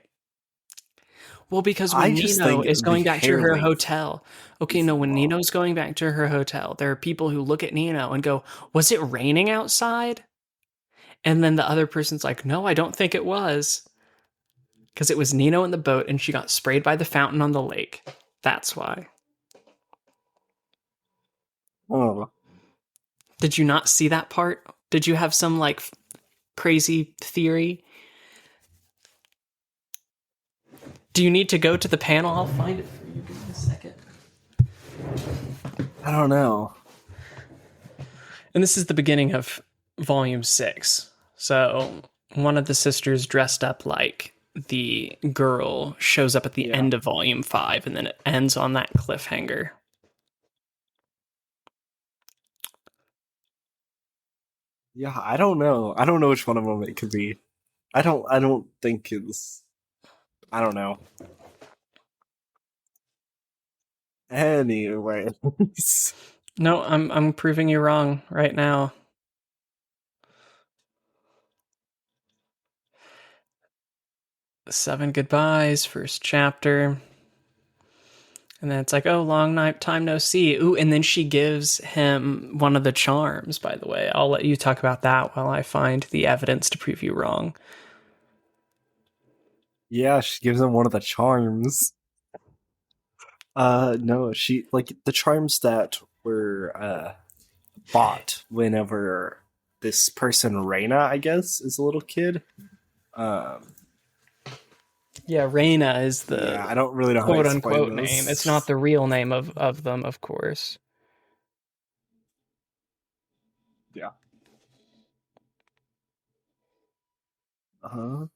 Well, because when Nino is going back to her hotel. Okay, no, when Nino's going back to her hotel, there are people who look at Nino and go, "Was it raining outside?" And then the other person's like, "No, I don't think it was." Because it was Nino in the boat and she got sprayed by the fountain on the lake. That's why. Oh. Did you not see that part? Did you have some like crazy theory? Do you need to go to the panel? I'll find it for you. Give me a second. I don't know. And this is the beginning of volume 6. So one of the sisters dressed up like the girl shows up at the end of volume 5, and then it ends on that cliffhanger. Yeah, I don't know. I don't know which one of them it could be. I don't think it's. I don't know. Anyway. No, I'm proving you wrong right now. Seven Goodbyes, first chapter. And then it's like, "Oh, long night, time no see." Ooh, and then she gives him one of the charms, by the way. I'll let you talk about that while I find the evidence to prove you wrong. Yeah, she gives him one of the charms. No, she like the charms that were bought whenever this person Reina, I guess, is a little kid. Yeah, Reina is the I don't really know quote unquote name. It's not the real name of them, of course. Yeah. Uh-huh.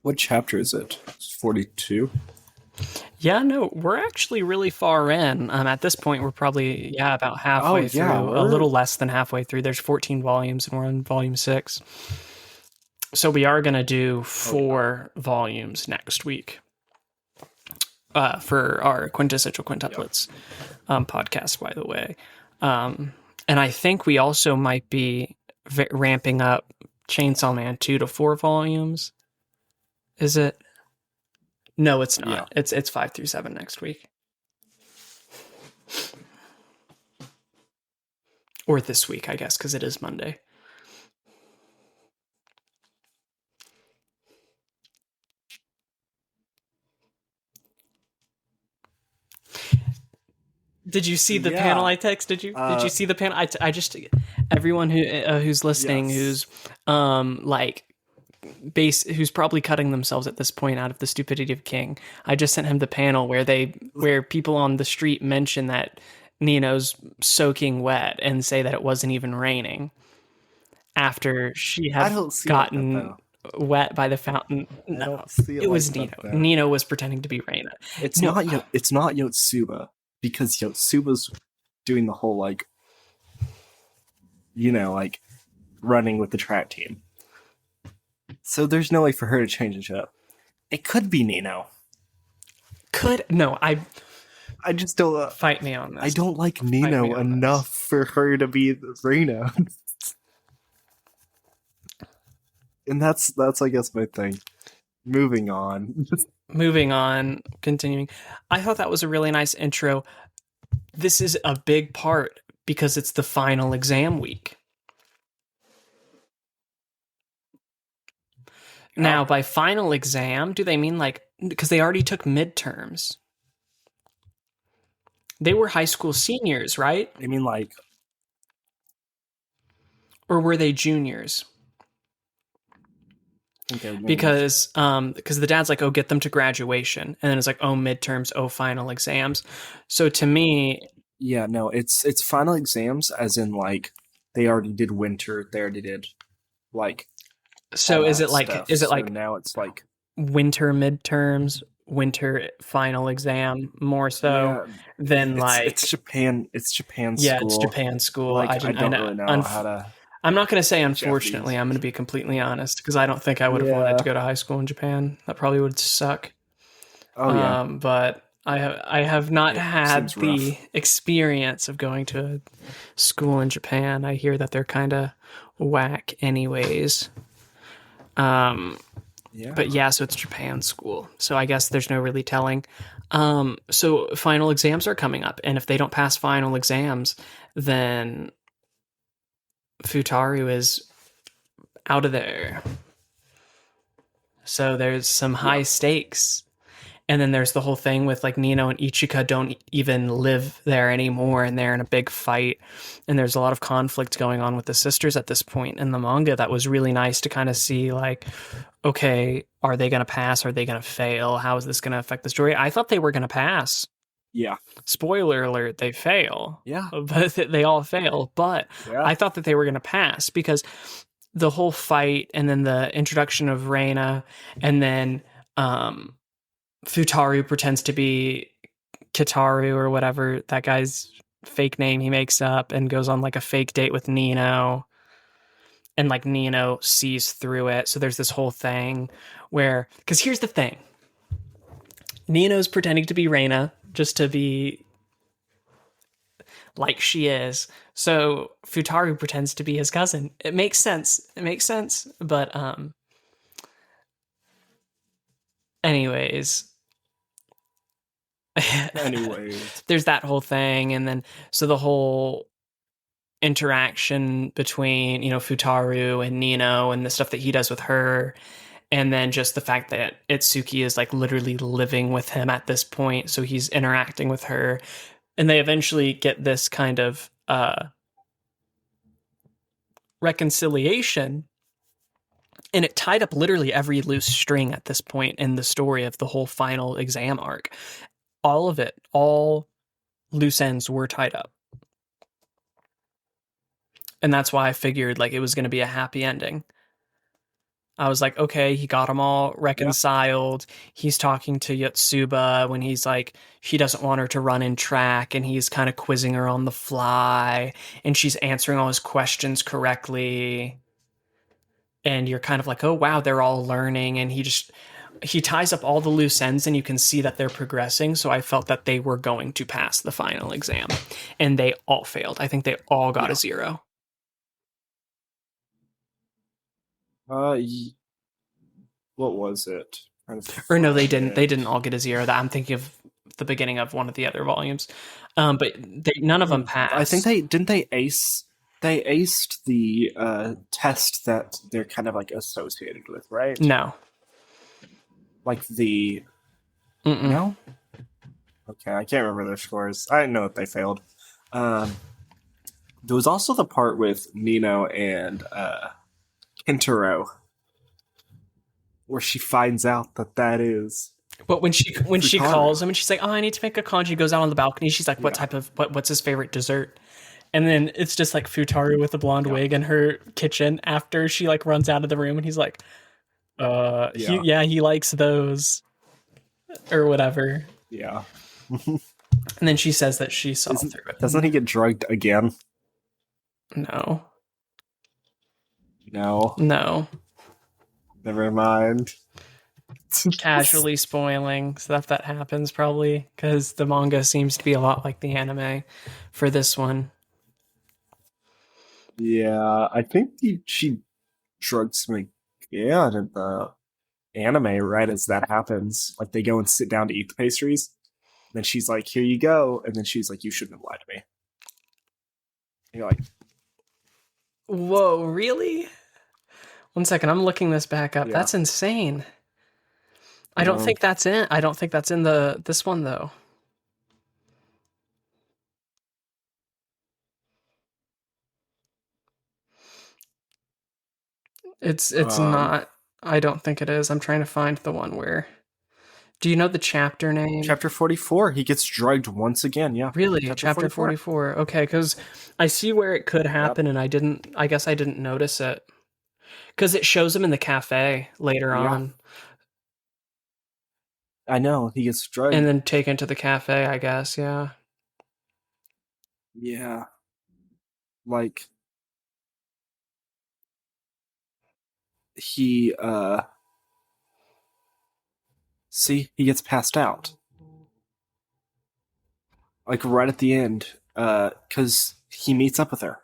What chapter is it? 42? Yeah, no, we're actually really far in. At this point, we're probably, about halfway through. A little less than halfway through. There's 14 volumes, and we're on volume 6. So we are going to do 4 volumes next week for our Quintessential Quintuplets podcast, by the way. And I think we also might be ramping up Chainsaw Man 2 to 4 volumes. Is it? No, it's not. Yeah. It's 5 through 7 next week. Or this week, I guess, because it is Monday. Did you see the panel I texted you? Did you see the panel? I just everyone who's listening, who's who's probably cutting themselves at this point out of the stupidity of King. I just sent him the panel where people on the street mention that Nino's soaking wet and say that it wasn't even raining after she I had don't see it like that gotten though. wet by the fountain. I No, don't see it it like was that Nino. though. Nino was pretending to be Reina. No, It's not Yotsuba because Yotsuba's doing the whole like like running with the track team. So there's no way for her to change it up. It could be Nino. I just don't. Fight me on I this. don't like Fight me Nino on enough this. for her to be Reina. And that's I guess my thing. Moving on. Moving on, continuing. I thought that was a really nice intro. This is a big part because it's the final exam week. Now, by final exam, do they mean like, because they already took midterms? They were high school seniors, right? I mean, like, Or were they juniors? Because the dad's like, oh, get them to graduation, and then it's like, oh, midterms, oh, final exams. So to me, yeah, no, it's final exams, as in like they already did winter, they already did like. So is it like stuff. is it So like now it's like winter midterms, winter final exam more so than like it's Japan. It's Japan yeah, school. it's Japan school. Like I don't really know how to. I'm not going to say unfortunately. I'm going to be completely honest because I don't think I would have wanted to go to high school in Japan. That probably would suck. Oh yeah. But I have not had the experience of going to a school in Japan. I hear that they're kind of whack anyways. But yeah, so it's Japan school. So I guess there's no really telling. So final exams are coming up, and if they don't pass final exams, then Futaru is out of there. So there's some high stakes. And then there's the whole thing with like Nino and Ichika don't even live there anymore, and they're in a big fight. And there's a lot of conflict going on with the sisters at this point in the manga that was really nice to kind of see like, okay, are they going to pass? Are they going to fail? How is this going to affect the story? I thought they were going to pass. Yeah. Spoiler alert, they fail. Yeah. But they all fail. But I thought that they were going to pass because the whole fight and then the introduction of Reina and then Futaru pretends to be Kitaru or whatever, that guy's fake name he makes up, and goes on like a fake date with Nino. And like Nino sees through it. So there's this whole thing where, because here's the thing, Nino's pretending to be Reina just to be like she is. So Futaru pretends to be his cousin. It makes sense. But anyways, there's that whole thing, and then so the whole interaction between Futaru and Nino and the stuff that he does with her, and then just the fact that Itsuki is like literally living with him at this point, so he's interacting with her, and they eventually get this kind of reconciliation, and it tied up literally every loose string at this point in the story of the whole final exam arc. All of it, all loose ends were tied up. And that's why I figured like it was going to be a happy ending. I was like, okay, he got them all reconciled. Yeah. He's talking to Yotsuba when he's like, she doesn't want her to run in track, and he's kind of quizzing her on the fly, and she's answering all his questions correctly. And you're kind of like, oh, wow, they're all learning. And he ties up all the loose ends, and you can see that they're progressing. So I felt that they were going to pass the final exam, and they all failed. I think they all got a 0. What was it? Or no, they didn't. They didn't all get a 0. That I'm thinking of the beginning of one of the other volumes. But none of them passed. I think they ace. They aced the test that they're kind of like associated with, right? No. Like the no. Okay, I can't remember their scores. I didn't know that they failed. There was also the part with Nino and Kintaro, where she finds out that is But when she Futaru. calls him and she's like, "Oh, I need to make a kanji," he goes out on the balcony. She's like, "What Yeah. type of what's his favorite dessert?" And then it's just like Futaru with the blonde Yeah. wig in her kitchen after she like runs out of the room, and he's like, he Yeah. yeah, he likes those or whatever." Yeah. And then she says that she saw Isn't through doesn't he it. get drugged again? No, No. no, Never mind. casually spoiling stuff that happens probably because the manga seems to be a lot like the anime for this one. Yeah, I think she drugs him again in the anime right as that happens. Like they go and sit down to eat the pastries. And then she's like, "Here you go," and then she's like, "You shouldn't have lied to me." And you're like, Whoa, really? One second, I'm looking this back up. "Yeah, That's insane. I don't no, think that's in. I don't think that's in the this one though. It's um, not. I don't think it is. I'm trying to find the one where. Do you know the chapter name? chapter 44. He gets drugged once again. Yeah, Really, chapter chapter 44. 44. Okay, because I see where it could Yep. happen, and I didn't. I guess I didn't notice it because it shows him in the cafe later Yeah, on, I know. He gets and drugged. then taken to the cafe. I guess. Yeah. Yeah, like he see, he gets passed out. Like right at the end, because he meets up with her,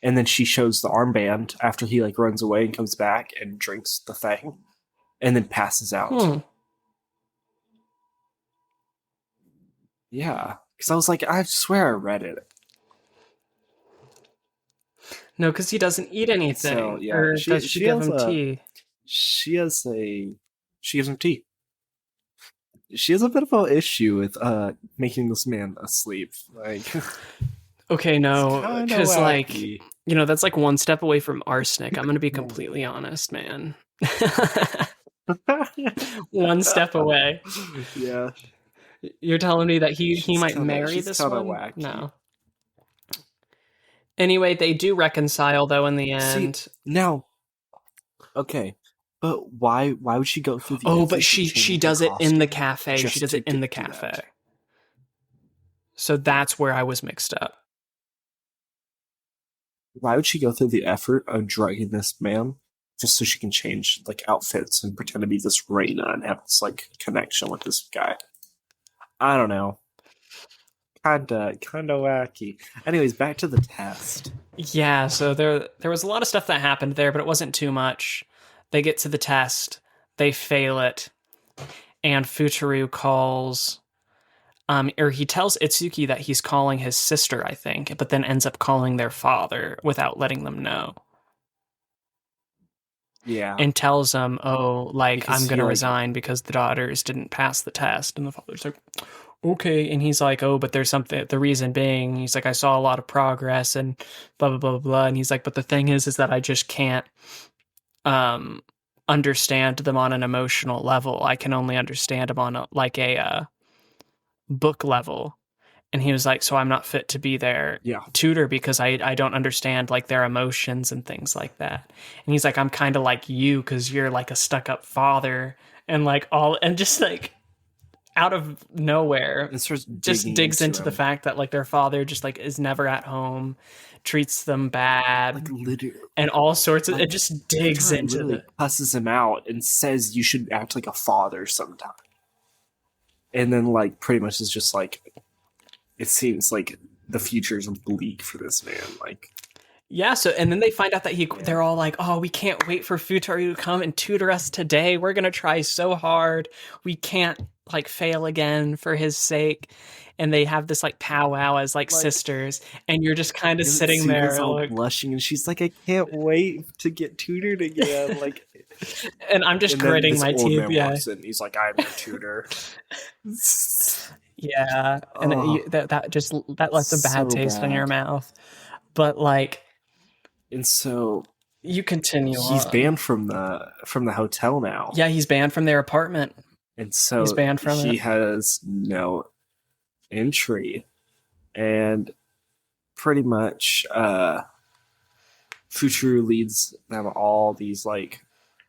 and then she shows the armband after he like runs away and comes back and drinks the thing, and then passes out. Hmm. Yeah, because I was like, I swear I read it. No, because he doesn't eat So anything, yeah, or does she she she give has him a tea? she has a she gives him tea. She has a bit of an issue with making this man asleep. Like Okay, it's no, kind of because like wacky. that's like one step away from arsenic. I'm gonna be completely honest, man. One step away. Yeah, You're telling me that he might marry she's this kind of one? wacky. No. Anyway, they do reconcile though in the See end. now, okay, but why would she go through the Oh, but effort of she changing her does it in the costume cafe. She just does to it in the do cafe. that? So that's where I was mixed up. Why would she go through the effort of drugging this man just so she can change like outfits and pretend to be this Reina and have this like connection with this guy? I don't know. Kinda wacky. Anyways, back to the test. Yeah, so there was a lot of stuff that happened there, but it wasn't too much. They get to the test, they fail it, and Futuru calls or he tells Itsuki that he's calling his sister, I think, but then ends up calling their father without letting them know. Yeah, And tells them, "Oh, like because I'm he gonna like resign because the daughters didn't pass the test." And the father's like, "Okay." And he's like, "Oh, but there's something." The reason being, he's like, "I saw a lot of progress and blah blah blah blah blah." And he's like, "But the thing is that I just can't um understand them on an emotional level. I can only understand them on a book level." And he was like, "So I'm not fit to be their yeah, tutor because I don't understand like their emotions and things like that." And he's like, "I'm kind of like you because you're like a stuck up father." And like all and just like out of nowhere and starts just digging digs into into the him. fact that like their father just like is never at home, treats them Like bad, literally, and all sorts of it like just digs Futaro into literally the cusses him out and says you should act like a father sometime. And then like pretty much is just like it seems like the future is bleak for this man. Like, Yeah, so and then they find out that yeah, they're all like, "Oh, we can't wait for Futari to come and tutor us today. We're going to try so hard. We can't like fail again for his sake." And they have this like powwow as like like sisters, and you're just kind of sitting Suga's there all like, blushing and she's like, I can't wait to get tutored again. Like, and I'm just and then gritting this my old teeth. man Yeah. walks in. And he's like, I'm your tutor. Yeah, and Oh, that just that left a bad so taste in your bad. mouth. But like And so you continue he's on. banned from the hotel now. Yeah, he's banned from their apartment. and He's so banned from he it. has no entry. And pretty much, Futuru leads them all these like,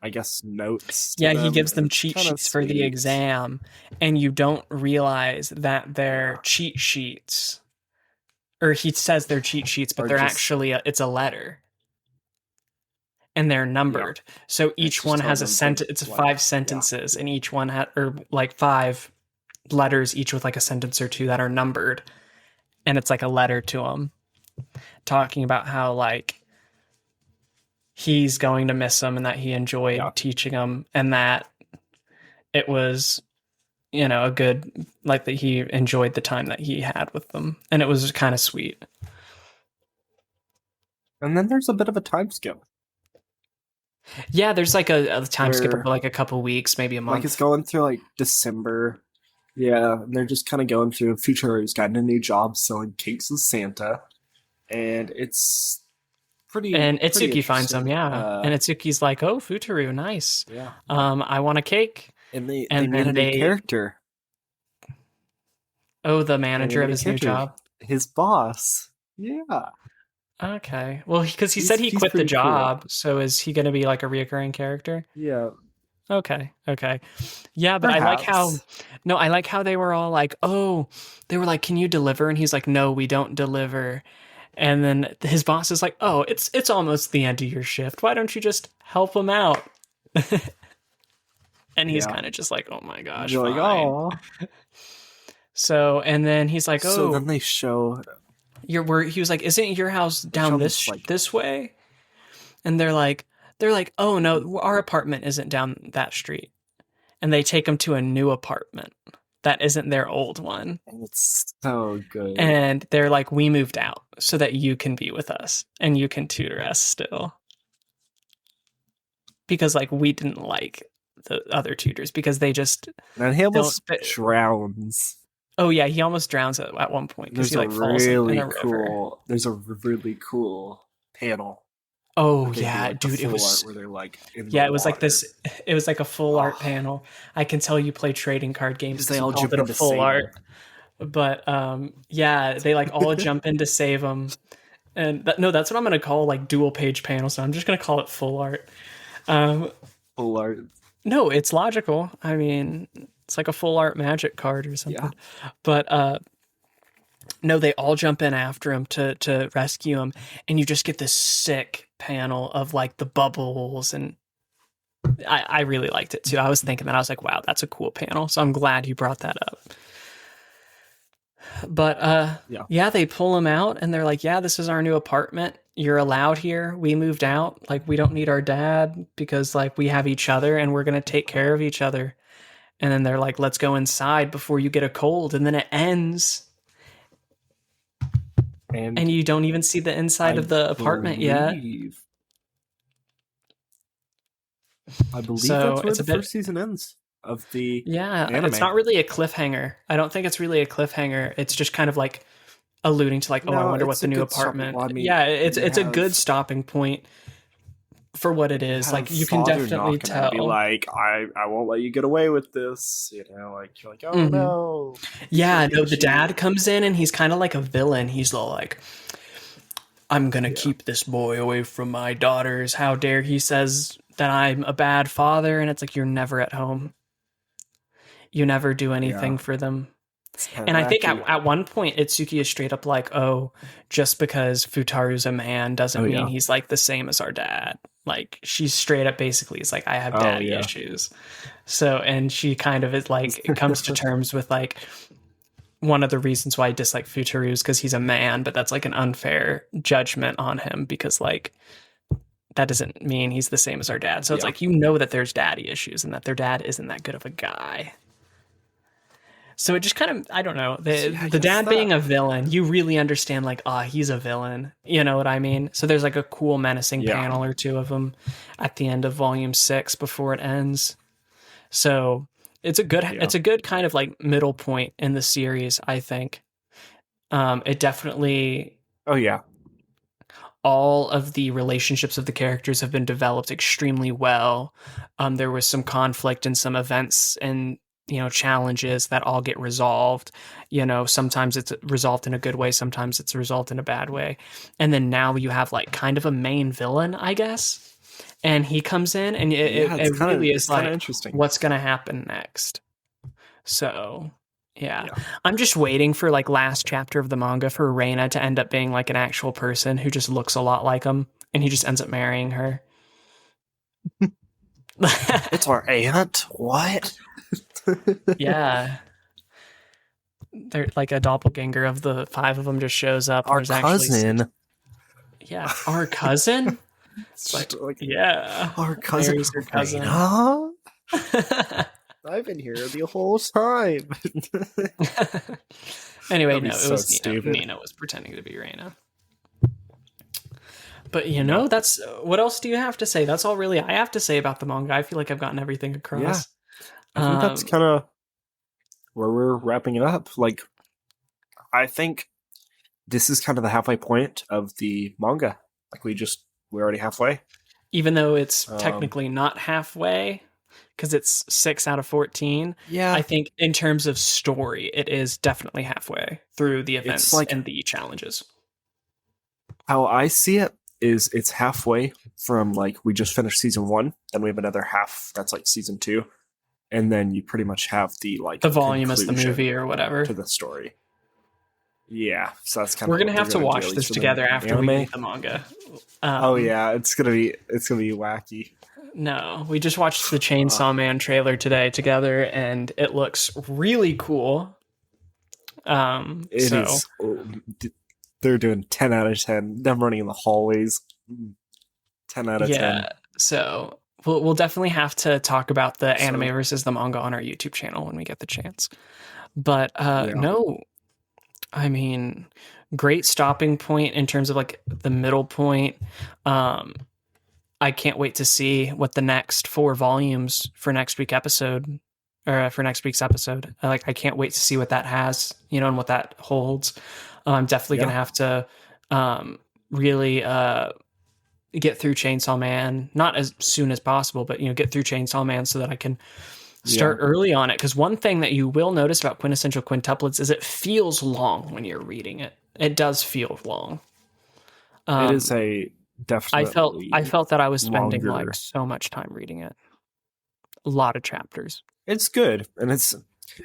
I guess, notes to Yeah, he them, gives and them it's cheat kind of sheets for the sweet. exam, and you don't realize that they're Yeah, cheat sheets. Or he says they're cheat sheets, but or they're just actually it's a letter, and they're yeah, numbered. So and it's each just one telling has a them the sentence. It's letter. five Yeah, sentences, and each one had or like five letters, each with like a sentence or two that are numbered, and it's like a letter to him talking about how like he's going to miss him and that he yeah. enjoyed teaching him and that it was a good like that he enjoyed the time that he had with them and it was kind of sweet. And then there's a bit of a time skip Yeah, there's like a time skip of where like a couple weeks, maybe a like it's month. going through like December. Yeah, and they're just kind of going through. Futuro's gotten a new job selling cakes as Santa, and it's And pretty Itsuki finds him, interesting. yeah. And Itsuki's like, "Oh, Futuru, nice. Yeah, I want a cake." and they And meet then a new character. the They meet manager a of new his new character, job. his boss. Yeah, Okay. Well, because he said he he's quit the pretty cool. job, so is he going to be like a reoccurring character? Yeah, Okay. Okay. Yeah, but I like how perhaps. no, I like how they were all like, "Oh, they were like, "Can you deliver?" And he's like, "No, we don't deliver." And then his boss is like, "Oh, it's almost the end of your shift. Why don't you just help him out?" And he's Yeah, kind of just like, "Oh my gosh, you're like, fine." oh. So, and then he's like, So "Oh, then they show you're where he was like, "Isn't your house down this like this way?" And they're like, "Oh no, our apartment isn't down that street." And they take him to a new apartment that isn't their old one. and it's so good. And they're like, "We moved out so that you can be with us and you can tutor us still." Because like we didn't like the other tutors because they just And he don't. almost drowns. Oh yeah, he almost drowns at one point because There's he a like falls in a really river. cool there's a really cool panel Oh where they do yeah, like the dude, full art where they're like in the yeah, it was like water. this. It was like a full art Oh, panel. I can tell you play trading card games because they because you all called jump it a in to full save him. art. But yeah, they like all jump in to save him, and no, that's what I'm gonna call like dual page panels. So I'm just gonna call it full art. Um, Full art. no, it's logical. I mean, it's like a full art magic card or Yeah. something. But no, they all jump in after him to rescue him, and you just get this sick panel of like the bubbles and I really liked it too. I was thinking that I was like, wow, that's a cool panel. So I'm glad you brought that up. But Yeah. yeah, they pull him out and they're like, yeah, this is our new apartment. You're allowed here. We moved out. Like we don't need our dad because like we have each other and we're gonna take care of each other. And then they're like, let's go inside before you get a cold. And then it ends And and you don't even see the inside I of the apartment yet. believe I believe So that's where it's a the bit first season ends of the yeah, it's anime. not really a cliffhanger. I don't think it's really a cliffhanger. It's just kind of like alluding to like, oh, I No, wonder what it's the a new good stopping. apartment. Well, I mean, Yeah, you it's a good have stopping point for what it you is. have Like you can father definitely knocking and be tell. like, I won't let you get away with this. You know, like you're like, oh Hmm. no, he's gonna Yeah, no, the get dad you. comes in and he's kind of like a villain. He's all like, I'm gonna Yeah, keep this boy away from my daughters. How dare he says that I'm a bad father? And it's like, you're never at home. You never do yeah, anything for them. it's kind of And I think wacky. at one point, Itsuki is straight up like, oh, just because Futaru's a man Oh doesn't mean yeah, he's like the same as our dad. Like, she's straight up basically is like, I have oh daddy yeah. issues. So, and she kind of is like, it comes to terms with like, one of the reasons why I dislike Futaru is because he's a man, but that's like an unfair judgment on him because like, that doesn't mean he's the same as our dad. So it's Yeah, like, you know that there's daddy issues and that their dad isn't that good of a guy. So it just kind of I don't know so the yeah, I the guess dad being that. a villain, you really understand like he's a villain. You know what I mean? So there's like a cool menacing Yeah, panel or two of them at the end of volume 6 before it ends. So yeah. it's a good kind of like middle point in the series. I think it definitely Oh yeah, all of the relationships of the characters have been developed extremely well. There was some conflict and some events and challenges that all get resolved. Sometimes it's resolved in a good way, sometimes it's resolved in a bad way. And then now you have like kind of a main villain, I guess. And he comes in and Yeah, it really is kind of like, interesting. what's going to happen next? So, yeah. Yeah. I'm just waiting for like last chapter of the manga for Reina to end up being like an actual person who just looks a lot like him and he just ends up marrying her. It's our aunt. What? Yeah. They're like a doppelganger of the five of them just shows up. Our There's actually cousin. yeah, our cousin. It's like Yeah, our cousin. marries her cousin. Raina? I've been here the whole time. Anyway, That'd be no, it so was Nina. stupid. Nina was pretending to be Reina. But that's what else do you have to say? That's all really I have to say about the manga. I feel like I've gotten everything across. Yeah, I think that's kind of where we're wrapping it up. Like, I think this is kind of the halfway point of the manga. Like, we're already halfway. Even though it's technically not halfway, because it's 6 out of 14. Yeah, I think in terms of story, it is definitely halfway through the events and the challenges. How I see it is it's halfway from like we just finished season 1, then we have another half that's like season 2, and then you pretty much have the volume as the movie or whatever to the story. Yeah, so that's kind of we're gonna have to watch this together after we read the manga. Oh yeah, it's gonna be wacky. No, we just watched the Chainsaw Man trailer today together, and it looks really cool. It is. They're doing 10 out of 10. Them running in the hallways, 10 out of 10. Yeah, so we'll definitely have to talk about the anime versus the manga on our YouTube channel when we get the chance. But no, I mean, great stopping point in terms of like the middle point. I can't wait to see what the next 4 volumes for next week's episode. Like, I can't wait to see what that has, and what that holds. I'm definitely going to have to really get through Chainsaw Man, not as soon as possible, but, get through Chainsaw Man so that I can start early on it. Because one thing that you will notice about Quintessential Quintuplets is it feels long when you're reading it. It does feel long. It is a definitely. I felt that I was spending like so much time reading it. A lot of chapters. It's good, and it's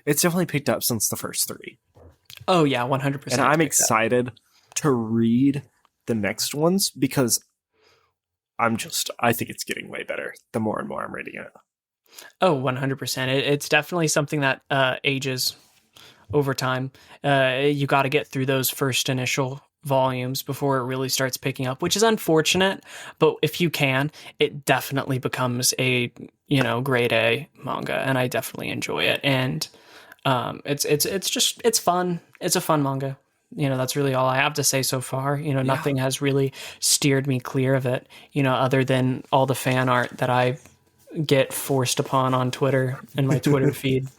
definitely picked up since the first 3. Oh yeah, 100%. And I'm excited to read the next ones because I think it's getting way better the more and more I'm reading it. Oh, 100%. It's definitely something that ages over time. You got to get through those first initial volumes before it really starts picking up, which is unfortunate, but if you can, it definitely becomes a grade A manga, and I definitely enjoy it. And it's fun. It's a fun manga. That's really all I have to say so far. Nothing has really steered me clear of it, other than all the fan art that I get forced upon on Twitter and my Twitter feed,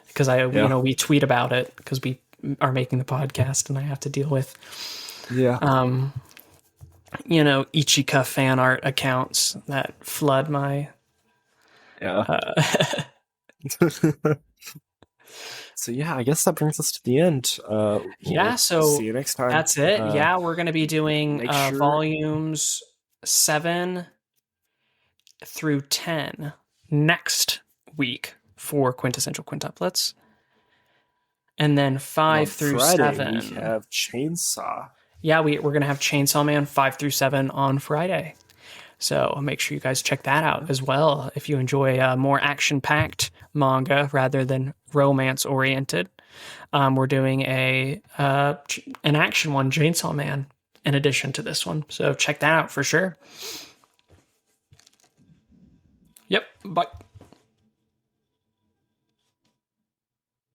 because we tweet about it because we are making the podcast and I have to deal with Ichika fan art accounts that flood my So yeah, I guess that brings us to the end. So see you next time. That's it. We're going to be doing volumes 7 through 10 next week for Quintessential Quintuplets. And then 5 through Friday, 7. We have Chainsaw. Yeah, we're going to have Chainsaw Man 5 through 7 on Friday. So make sure you guys check that out as well if you enjoy more action-packed manga rather than romance-oriented. We're doing an action one, Chainsaw Man, in addition to this one. So check that out for sure. Yep, bye.